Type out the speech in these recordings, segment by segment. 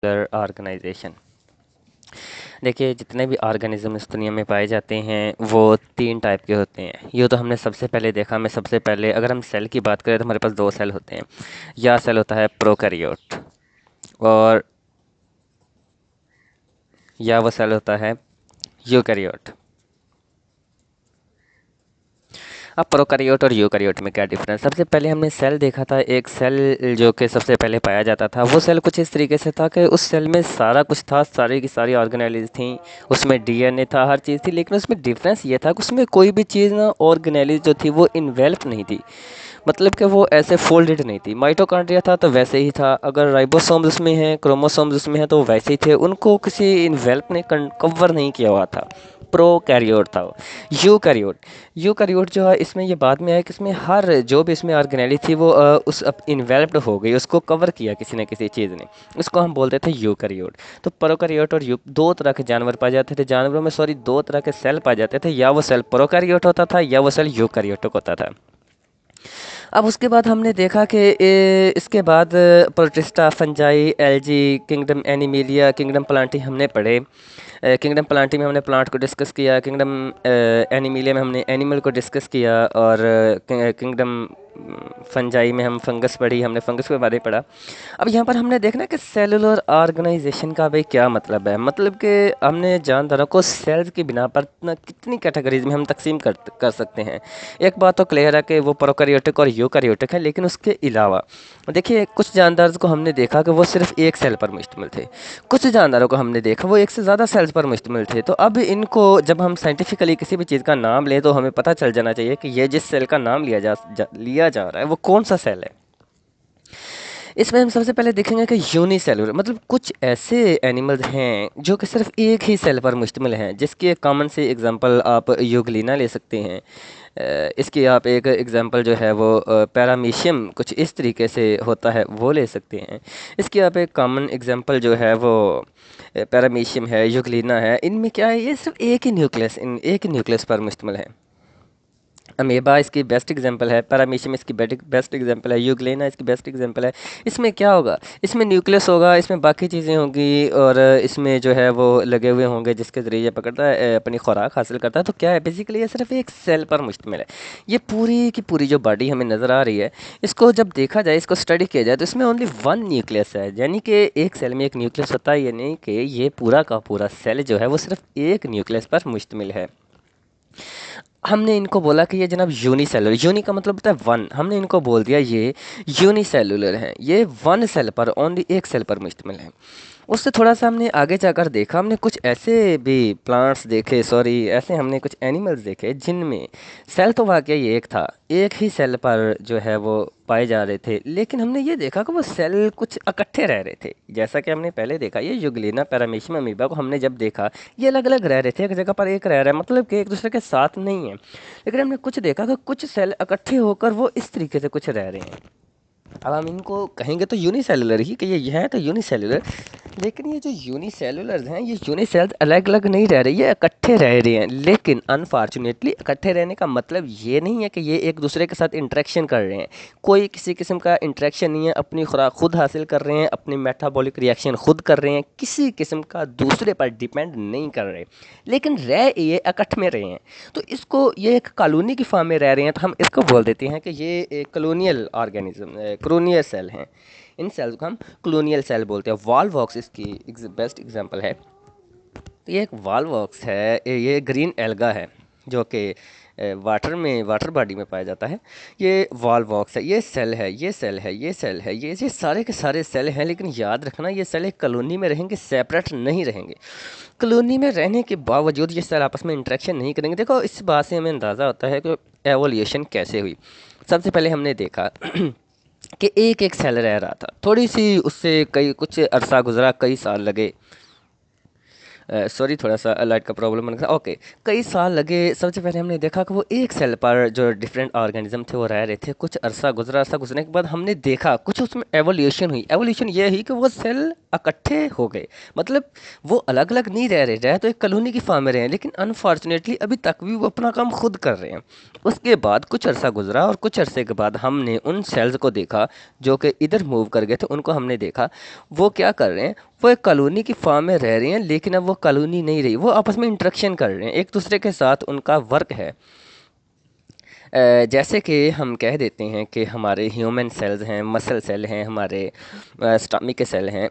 Organisation. देखिए, जितने भी ऑर्गेनिज्म इस दुनिया में पाए जाते हैं वो तीन टाइप के होते हैं। ये तो हमने सबसे पहले देखा। मैं सबसे पहले अगर हम सेल की बात करें तो हमारे पास दो सेल होते हैं। या सेल होता है प्रोकैरियोट, और या वो सेल होता है यूकैरियोट। अब प्रोकैरियोट और यूकैरियोट में क्या डिफरेंस? सबसे पहले हमने सेल देखा था। एक सेल जो कि सबसे पहले पाया जाता था, वो सेल कुछ इस तरीके से था कि उस सेल में सारा कुछ था, सारी की सारी ऑर्गेनेलिज थी, उसमें डीएनए था, हर चीज़ थी। लेकिन उसमें डिफरेंस ये था कि उसमें कोई भी चीज़ ना, ऑर्गेनेलिज जो थी वो इन्वेल्प नहीं थी। मतलब कि वो ऐसे फोल्डेड नहीं थी। माइटोकॉन्ड्रिया था तो वैसे ही था, अगर राइबोसोम्स उसमें हैं, क्रोमोसोम्स उसमें हैं तो वैसे ही थे, उनको किसी इन्वेल्प ने कवर नहीं किया हुआ था। प्रोकैरियोट था वो। यूकैरियोट, यूकैरियोट जो है इसमें ये बाद में आया कि इसमें हर जो भी इसमें ऑर्गेनेली थी वो उस इन्वेल्प्ड हो गई, उसको कवर किया किसी न किसी चीज़ ने। उसको हम बोलते थे यूकैरियोट। तो प्रोकैरियोट और यू दो तरह के जानवर पाए जाते थे, जानवरों में सॉरी, दो तरह के सेल पाए जाते थे। या वो सेल प्रोकैरियोट होता था या वो सेल यूकैरियोटिक होता था। अब उसके बाद हमने देखा कि इसके बाद protista, fungi, algae, kingdom Animalia, kingdom Plantae हमने पढ़े। किंगडम प्लांटी में हमने प्लांट को डिस्कस किया, किंगडम एनिमिलिया में हमने एनिमल को डिस्कस किया, और किंगडम फंजाई में हम फंगस पढ़ी, हमने फंगस के बारे में पढ़ा। अब यहाँ पर हमने देखना कि सेलुलर ऑर्गेनाइजेशन का भाई क्या मतलब है। मतलब कि हमने जानदारों को सेल्स की बिना पर ना कितनी कैटेगरीज में हम तकसीम कर सकते हैं। एक बात तो क्लियर है कि वो प्रोकैरियोटिक और यूकैरियोटिक है, लेकिन उसके अलावा देखिए, कुछ जानदार को हमने देखा कि वो सिर्फ एक सेल पर मुश्तमिल थे, कुछ जानदारों को हमने देखा वो एक से ज़्यादा सेल्स पर मुश्तमिल थे। तो अब इनको जब हम साइंटिफिकली किसी भी चीज़ का नाम लें तो हमें पता चल जाना चाहिए कि ये जिस सेल का नाम लिया जा रहा है वो कौन सा सेल है। इसमें हम सबसे पहले देखेंगे कि यूनिसेलुलर मतलब कुछ ऐसे एनिमल्स हैं जो कि सिर्फ एक ही सेल पर मुश्तमिल हैं, जिसकी एक कॉमन सी एग्जांपल आप यूग्लिना ले सकते हैं। इसकी आप एक एग्जांपल जो है वो पैरामीशियम कुछ इस तरीके से होता है वो ले सकते हैं। इसकी आप एक कॉमन एग्जांपल जो है वो पैरामीशियम है, यूग्लिना है। इनमें क्या है, ये सिर्फ एक ही न्यूक्लियस पर मुश्तमिल है। अमीबा इसकी बेस्ट एग्जांपल है, पैरामीशियम इसकी बेस्ट एग्जांपल है, यूग्लेना इसकी बेस्ट एग्जांपल है। इसमें क्या होगा, इसमें न्यूक्लियस होगा, इसमें बाकी चीज़ें होंगी, और इसमें जो है वो लगे हुए होंगे जिसके ज़रिए ये पकड़ता है, अपनी खुराक हासिल करता है। तो क्या है, बेसिकली ये सिर्फ एक सेल पर मुश्तमिल है। ये पूरी की पूरी जो बॉडी हमें नज़र आ रही है, इसको जब देखा जाए, इसको स्टडी किया जाए तो इसमें ओनली वन न्यूक्लियस है। यानी कि एक सेल में एक न्यूक्लियस होता है, यानी कि ये पूरा का पूरा सेल जो है वो सिर्फ एक न्यूक्लियस पर मुश्तमिल है। हमने इनको बोला कि ये जनाब यूनिसेलुलर, यूनी का मतलब होता है वन, हमने इनको बोल दिया ये यूनिसेलुलर हैं, ये वन सेल पर, ओनली एक सेल पर मुश्तमिल है। उससे थोड़ा सा हमने आगे जाकर देखा, हमने कुछ ऐसे भी प्लांट्स देखे, सॉरी ऐसे हमने कुछ एनिमल्स देखे जिनमें सेल तो वाकई एक था, एक ही सेल पर जो है वो पाए जा रहे थे, लेकिन हमने ये देखा कि वो सेल कुछ इकट्ठे रह रहे थे। जैसा कि हमने पहले देखा, ये यूग्लिना, पैरामीशियम, अमीबा को हमने जब देखा, ये अलग अलग रह रहे थे, एक जगह पर एक रह रहा है, मतलब कि एक दूसरे के साथ नहीं है। लेकिन हमने कुछ देखा कि कुछ सेल इकट्ठे होकर वो इस तरीके से कुछ रह रहे हैं। अब हम इनको कहेंगे तो यूनिसेलुलर ही, कि ये है तो यूनिसेलुलर। लेकिन ये जो यूनिसेलुलर हैं, ये यूनिसेल्स अलग अलग नहीं रह रहे, ये इकट्ठे रह रहे हैं। लेकिन अनफॉर्चुनेटली इकट्ठे रहने का मतलब ये नहीं है कि ये एक दूसरे के साथ इंटरेक्शन कर रहे हैं। कोई किसी किस्म का इंटरेक्शन नहीं है, अपनी खुराक खुद हासिल कर रहे हैं, अपनी मेटाबॉलिक रिएक्शन खुद कर रहे हैं, किसी किस्म का दूसरे पर डिपेंड नहीं कर रहे, लेकिन रह ये इकट्ठे में रहे हैं। तो इसको ये एक कॉलोनी की फॉर्म में रह रहे हैं, तो हम इसको बोल देते हैं कि ये एक कॉलोनियल ऑर्गेनिज्म, कॉलोनियल सेल हैं। इन सेल्स को हम कॉलोनियल सेल बोलते हैं। वॉलवॉक्स इसकी बेस्ट एग्जांपल है। तो ये एक वॉलवॉक्स है, ये ग्रीन एल्गा है जो कि वाटर में, वाटर बॉडी में पाया जाता है। ये वॉलवॉक्स है, ये सेल है, ये सेल है, ये सेल है, ये सारे के सारे सेल हैं। लेकिन याद रखना, ये सेल एक कॉलोनी में रहेंगे, सेपरेट नहीं रहेंगे। कॉलोनी में रहने के बावजूद ये सेल आपस में इंटरेक्शन नहीं करेंगे। देखो, इस बात से हमें अंदाज़ा होता है कि एवोल्यूशन कैसे हुई। सबसे पहले हमने देखा कि एक एक सेल रह रहा था, थोड़ी सी उससे कई कुछ अरसा गुजरा, कई साल लगे, सॉरी थोड़ा सा लाइट का प्रॉब्लम बन गया, ओके, कई साल लगे। सबसे पहले हमने देखा कि वो एक सेल पर जो डिफरेंट ऑर्गेनिज्म थे वो रह रहे थे, कुछ अरसा गुजरा, अरसा गुजरने के बाद हमने देखा कुछ उसमें एवोल्यूशन हुई। एवोल्यूशन ये हुई कि वो सेल इकट्ठे हो गए। मतलब वो अलग अलग नहीं रह तो एक कॉलोनी की फॉर्म में रहे हैं, लेकिन अनफॉर्चुनेटली अभी तक भी वो अपना काम खुद कर रहे हैं। उसके बाद कुछ अरसा गुजरा और कुछ अरसे के बाद हमने उन सेल्स को देखा जो कि इधर मूव कर गए थे, उनको हमने देखा वो क्या कर रहे हैं। वो एक कॉलोनी की फॉर्म में रह रहे हैं, लेकिन अब वो कॉलोनी नहीं रही, वो आपस में इंटरेक्शन कर रहे हैं, एक दूसरे के साथ उनका वर्क है। जैसे कि हम कह देते हैं कि हमारे ह्यूमन सेल्स हैं, मसल सेल हैं, हमारे स्टमक के सेल हैं।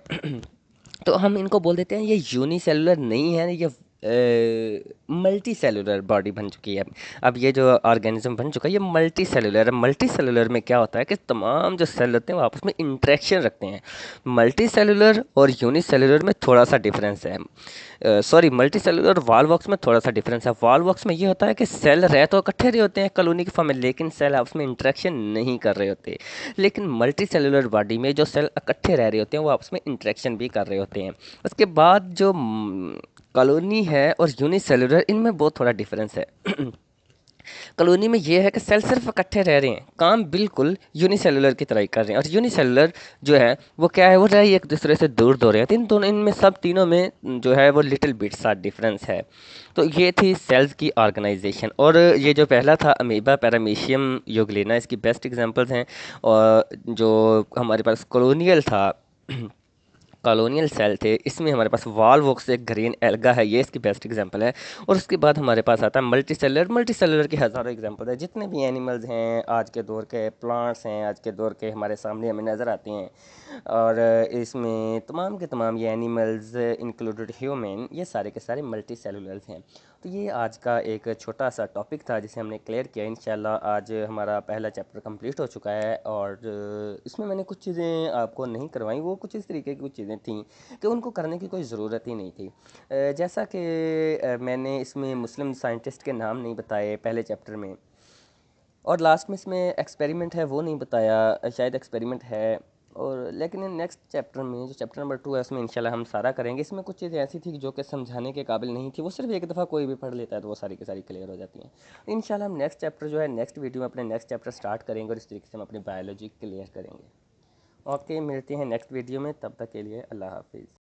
तो हम इनको बोल देते हैं ये यूनिसेलुलर नहीं है, ये मल्टी सेलुलर बॉडी बन चुकी है। अब ये जो ऑर्गेनिज्म बन चुका है ये मल्टी सेलुलर है। मल्टी सेलुलर में क्या होता है कि तमाम जो सेल होते हैं वो आपस में इंटरेक्शन रखते हैं। मल्टी सेलुलर और यूनिसेलुलर में थोड़ा सा डिफरेंस है। सॉरी, मल्टी सेलुलर और वॉल बॉक्स में थोड़ा सा डिफरेंस है। वॉल बॉक्स में ये होता है कि सेल रह तो इकट्ठे रहे होते हैं कॉलोनी के फॉर्म में, लेकिन सेल आपस में इंटरेक्शन नहीं कर रहे होते। लेकिन मल्टी सेलुलर बॉडी में जो सेल इकट्ठे रह रहे होते हैं वो आपस में इंटरेक्शन भी कर रहे होते हैं। उसके बाद जो कॉलोनी है और यूनिसेलुलर, इनमें बहुत थोड़ा डिफरेंस है। कॉलोनी में ये है कि सेल सिर्फ इकट्ठे रह रहे हैं, काम बिल्कुल यूनिसेलुलर की तरह ही कर रहे हैं। और यूनिसेलुलर जो है वो क्या है, वो रह एक दूसरे से दूर दूर रहे हैं। इन दोनों, इनमें सब तीनों में जो है वो लिटिल बिट सा डिफरेंस है। तो ये थी सेल्स की ऑर्गेनाइजेशन। और ये जो पहला था अमीबा, पैरामीशियम, यूग्लिना, इसकी बेस्ट एग्जांपल्स हैं। और जो हमारे पास कॉलोनियल था, कॉलोनियल सेल थे, इसमें हमारे पास वॉल्वॉक्स एक ग्रीन एल्गा है, ये इसकी बेस्ट एग्जांपल है। और उसके बाद हमारे पास आता है मल्टी सेलुलर। मल्टी सेलुलर की हज़ारों एग्जांपल है, जितने भी एनिमल्स हैं आज के दौर के, प्लांट्स हैं आज के दौर के, हमारे सामने हमें नज़र आती हैं। और इसमें तमाम के तमाम ये एनिमल्स इंक्लूडेड ह्यूमन, ये सारे के सारे मल्टी सेलुलर्स हैं। तो ये आज का एक छोटा सा टॉपिक था जिसे हमने क्लियर किया। इंशाल्लाह आज हमारा पहला चैप्टर कंप्लीट हो चुका है। और इसमें मैंने कुछ चीज़ें आपको नहीं करवाई, वो कुछ इस तरीके की कुछ चीज़ें थी कि उनको करने की कोई ज़रूरत ही नहीं थी। जैसा कि मैंने इसमें मुस्लिम साइंटिस्ट के नाम नहीं बताए पहले चैप्टर में, और लास्ट में इसमें एक्सपेरिमेंट है वो नहीं बताया, शायद एक्सपेरिमेंट है। और लेकिन नेक्स्ट चैप्टर में जो चैप्टर नंबर 2 है उसमें इंशाल्लाह हम सारा करेंगे। इसमें कुछ चीज़ें ऐसी थी जो कि समझाने के काबिल नहीं थी, वो सिर्फ एक दफ़ा कोई भी पढ़ लेता है तो वो सारी की सारी क्लियर हो जाती हैं। इंशाल्लाह हम नेक्स्ट चैप्टर जो है, नेक्स्ट वीडियो में अपने नेक्स्ट चैप्टर स्टार्ट करेंगे और इस तरीके से हम अपनी बायोलॉजी क्लियर करेंगे। ओके, मिलते हैं नेक्स्ट वीडियो में, तब तक के लिए अल्लाह हाफिज़।